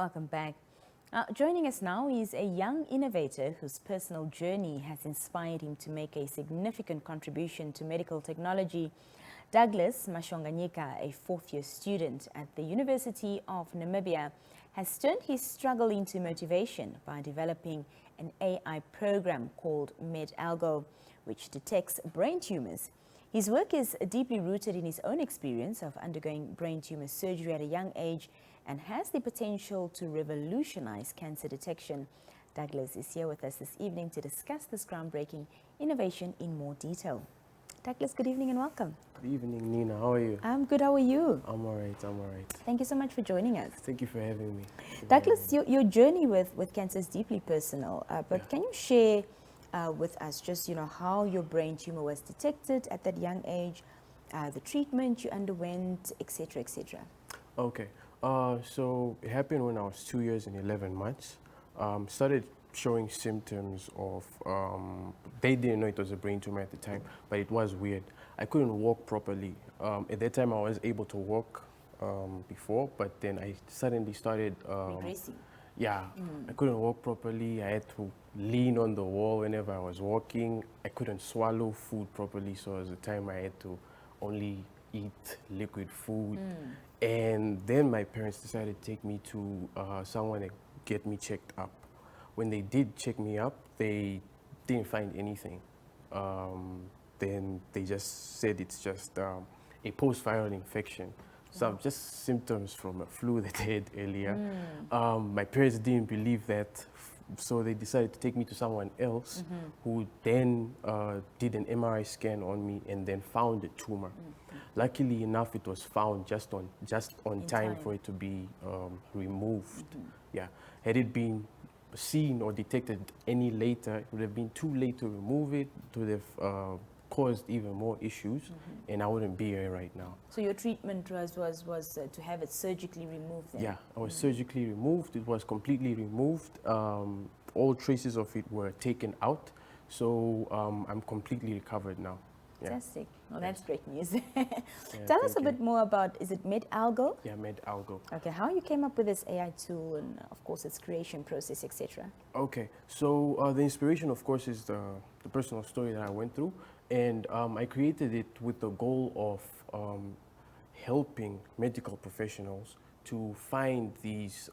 Welcome back. Joining us now is a young innovator whose personal journey has inspired him to make a significant contribution to medical technology. Douglas Mashonganyika, a fourth-year student at the University of Namibia, has turned his struggle into motivation by developing an AI program called MedAlgo, which detects brain tumors. His work is deeply rooted in his own experience of undergoing brain tumor surgery at a young age and has the potential to revolutionize cancer detection. Douglas is here with us this evening to discuss this groundbreaking innovation in more detail. Douglas, good evening and welcome. Good evening, Nina. How are you? I'm good. How are you? I'm all right. Thank you so much for joining us. Thank you for having me. Douglas, your journey with cancer is deeply personal, but can you share with us just, how your brain tumor was detected at that young age, the treatment you underwent, etc., etc.? Okay. So it happened when I was 2 years and 11 months. Started showing symptoms of, they didn't know it was a brain tumor at the time, but it was weird. I couldn't walk properly. At that time, I was able to walk before, but then I suddenly started... regressing. Yeah, I couldn't walk properly. I had to lean on the wall whenever I was walking. I couldn't swallow food properly, so at the time I had to only eat liquid food. And then my parents decided to take me to someone to get me checked up. When they did check me up, they didn't find anything. Then they just said it's just a post-viral infection. So just symptoms from a flu that they had earlier. My parents didn't believe that, so they decided to take me to someone else who then did an MRI scan on me and then found a tumor. Luckily enough, it was found just on time for it to be removed. Yeah, had it been seen or detected any later, it would have been too late to remove it. It would have caused even more issues, and I wouldn't be here right now. So your treatment was to have it surgically removed then? Yeah, I was surgically removed. It was completely removed. All traces of it were taken out. So I'm completely recovered now. Yeah. Fantastic. Well, that's great news. Tell us a bit more about, is it MedAlgo? Yeah, MedAlgo. Okay, how you came up with this AI tool and, of course, its creation process, etc. Okay, so the inspiration, of course, is the personal story that I went through. And I created it with the goal of helping medical professionals to find these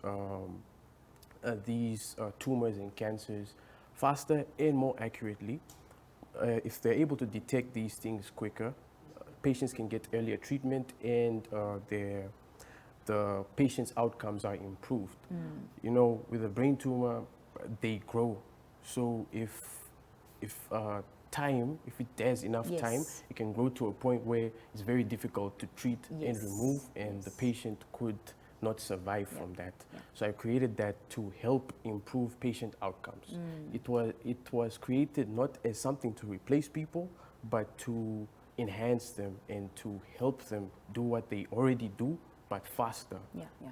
tumors and cancers faster and more accurately. If they're able to detect these things quicker, patients can get earlier treatment and the patient's outcomes are improved. You know, with a brain tumor, they grow. So if there's enough time, it can grow to a point where it's very difficult to treat and remove, and the patient could not survive from that. So I created that to help improve patient outcomes. It was created not as something to replace people, but to enhance them and to help them do what they already do, but faster.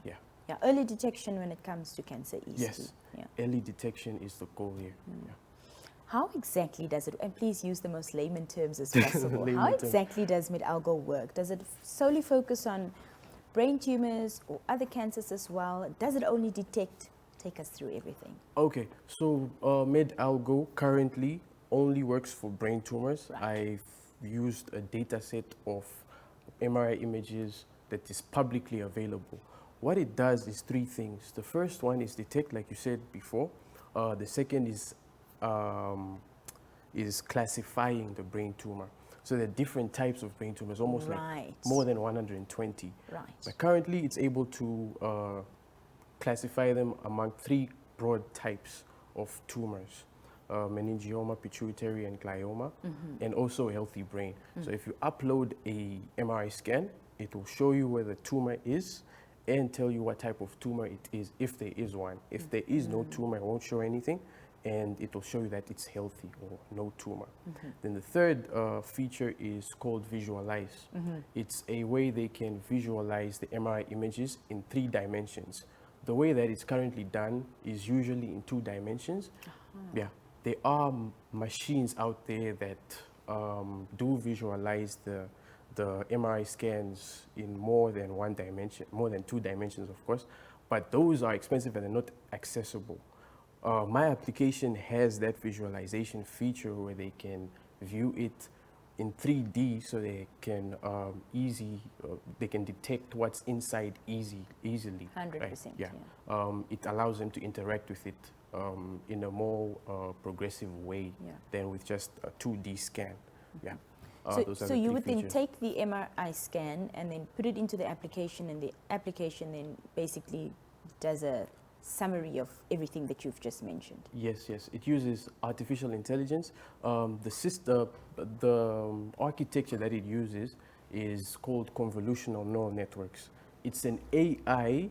Yeah, early detection when it comes to cancer is key. Early detection is the goal here. How exactly does it, and please use the most layman terms as possible, how exactly does MedAlgo work? Does it solely focus on brain tumors or other cancers as well? Does it only detect? Take us through everything. Okay, so MedAlgo currently only works for brain tumors. I've used a data set of MRI images that is publicly available. What it does is three things. The first one is detect, like you said before. The second is classifying the brain tumor. So there are different types of brain tumors, almost like more than 120. But currently it's able to classify them among three broad types of tumors. Meningioma, pituitary, and glioma, and also a healthy brain. So if you upload a MRI scan, it will show you where the tumor is and tell you what type of tumor it is, if there is one. If there is no tumor, it won't show anything, and it will show you that it's healthy or no tumor. Then the third feature is called visualize. It's a way they can visualize the MRI images in 3 dimensions. The way that it's currently done is usually in 2 dimensions. Yeah, there are machines out there that do visualize the MRI scans in more than 1 dimension, more than 2 dimensions, of course. but those are expensive and they're not accessible. My application has that visualization feature where they can view it in 3D, so they can they can detect what's inside easily. 100%. Right? Yeah. It allows them to interact with it in a more progressive way than with just a 2D scan. Yeah. So you would then take the MRI scan and then put it into the application, and the application then basically does a summary of everything that you've just mentioned. Yes, yes. It uses artificial intelligence. The architecture that it uses is called convolutional neural networks. It's an AI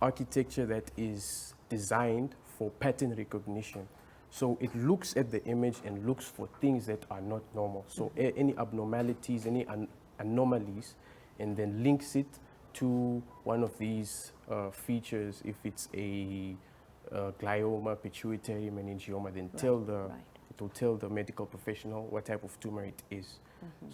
architecture that is designed for pattern recognition. So it looks at the image and looks for things that are not normal. So any abnormalities, any anomalies, and then links it to one of these features. If it's a glioma, pituitary meningioma, then it will tell the medical professional what type of tumor it is.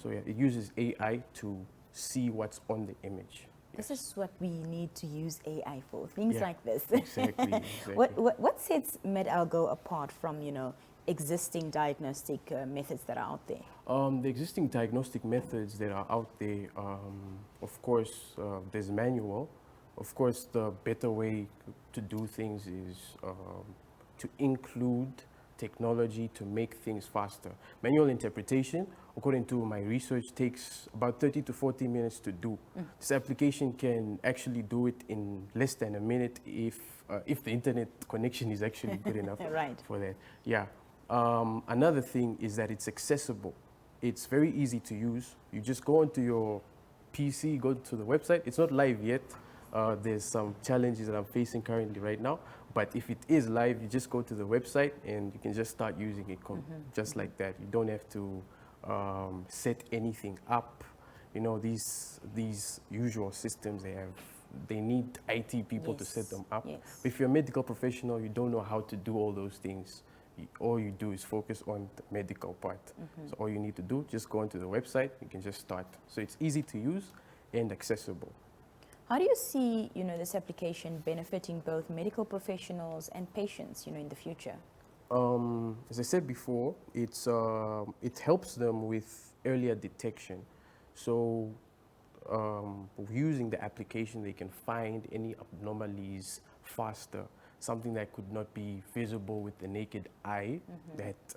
So yeah, it uses AI to see what's on the image. This is what we need to use AI for, things like this. Exactly. What sets MedAlgo apart from, existing diagnostic methods that are out there? The existing diagnostic methods that are out there, of course, there's manual. Of course, the better way to do things is to include technology to make things faster. Manual interpretation, according to my research, takes about 30 to 40 minutes to do. This application can actually do it in less than a minute if the internet connection is actually good enough for that. Yeah. Another thing is that it's accessible. It's very easy to use. You just go onto your PC, go to the website. It's not live yet. There's some challenges that I'm facing currently right now. But if it is live, you just go to the website and you can just start using it just like that. You don't have to set anything up. These usual systems they need IT people to set them up. Yes. But if you're a medical professional, you don't know how to do all those things. All you do is focus on the medical part. So all you need to do, just go onto the website, you can just start. So it's easy to use and accessible. How do you see, this application benefiting both medical professionals and patients, in the future? As I said before, it helps them with earlier detection. So using the application, they can find any anomalies faster, something that could not be visible with the naked eye, that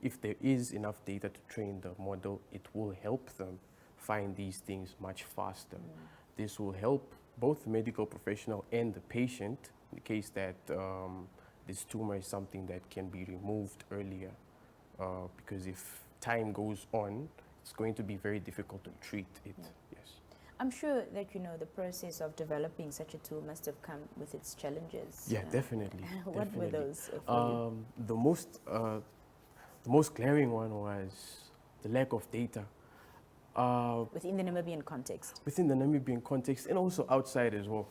if there is enough data to train the model, it will help them find these things much faster. This will help both the medical professional and the patient in the case that this tumor is something that can be removed earlier. Because if time goes on, it's going to be very difficult to treat it. Yes. I'm sure that, the process of developing such a tool must have come with its challenges. Yeah, definitely. What were those for you? The most glaring one was the lack of data. Within the Namibian context. Within the Namibian context and also outside as well.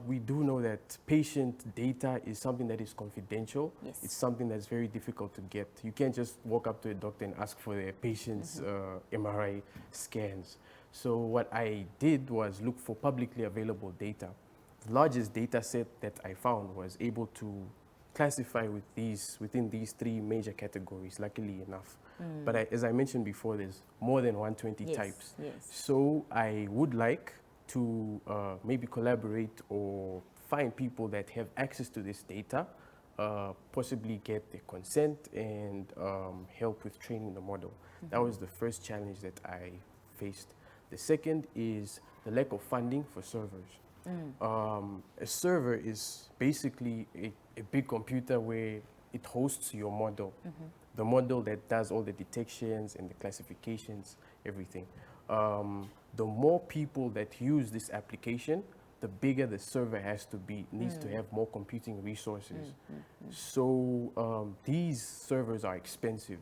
We do know that patient data is something that is confidential. Yes. It's something that's very difficult to get. You can't just walk up to a doctor and ask for their patient's MRI scans. So what I did was look for publicly available data. The largest data set that I found was able to classify within these three major categories, luckily enough. But as I mentioned before, there's more than 120 types. Yes. So I would like to maybe collaborate or find people that have access to this data, possibly get their consent and help with training the model. That was the first challenge that I faced. The second is the lack of funding for servers. A server is basically a big computer where it hosts your model. The model that does all the detections and the classifications, everything. The more people that use this application, the bigger the server has to be. It needs to have more computing resources. So these servers are expensive.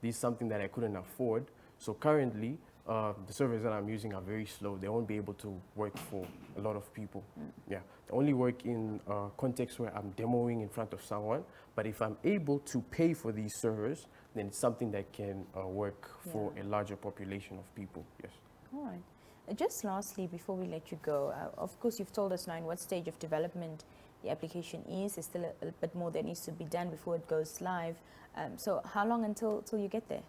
This is something that I couldn't afford. So currently, the servers that I'm using are very slow. They won't be able to work for a lot of people. Yeah, they only work in contexts where I'm demoing in front of someone. But if I'm able to pay for these servers, then it's something that can work for a larger population of people. Yes. All right. Just lastly, before we let you go, of course, you've told us now in what stage of development the application is. There's still a bit more that needs to be done before it goes live. So how long until you get there?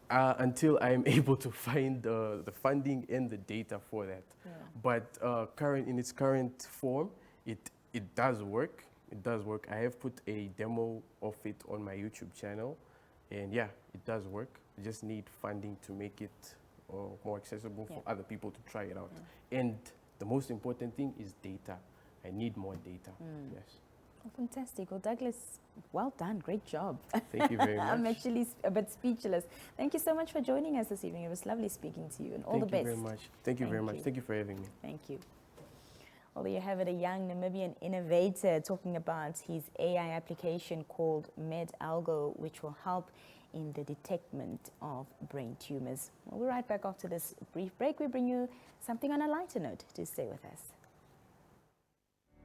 Until I'm able to find the funding and the data for that. Yeah. But in its current form, it does work. It does work. I have put a demo of it on my YouTube channel, and yeah, it does work. I just need funding to make it more accessible for other people to try it out. And the most important thing is data. I need more data. Yes. Oh, fantastic. Well, Douglas, well done. Great job. Thank you very much. I'm actually a bit speechless. Thank you so much for joining us this evening. It was lovely speaking to you, and all the best. Thank you very much. Thank you very much. Thank you for having me. Thank you. Well, there you have it, a young Namibian innovator talking about his AI application called MedAlgo, which will help in the detection of brain tumors. We'll be right back after this brief break. We bring you something on a lighter note. Do stay with us.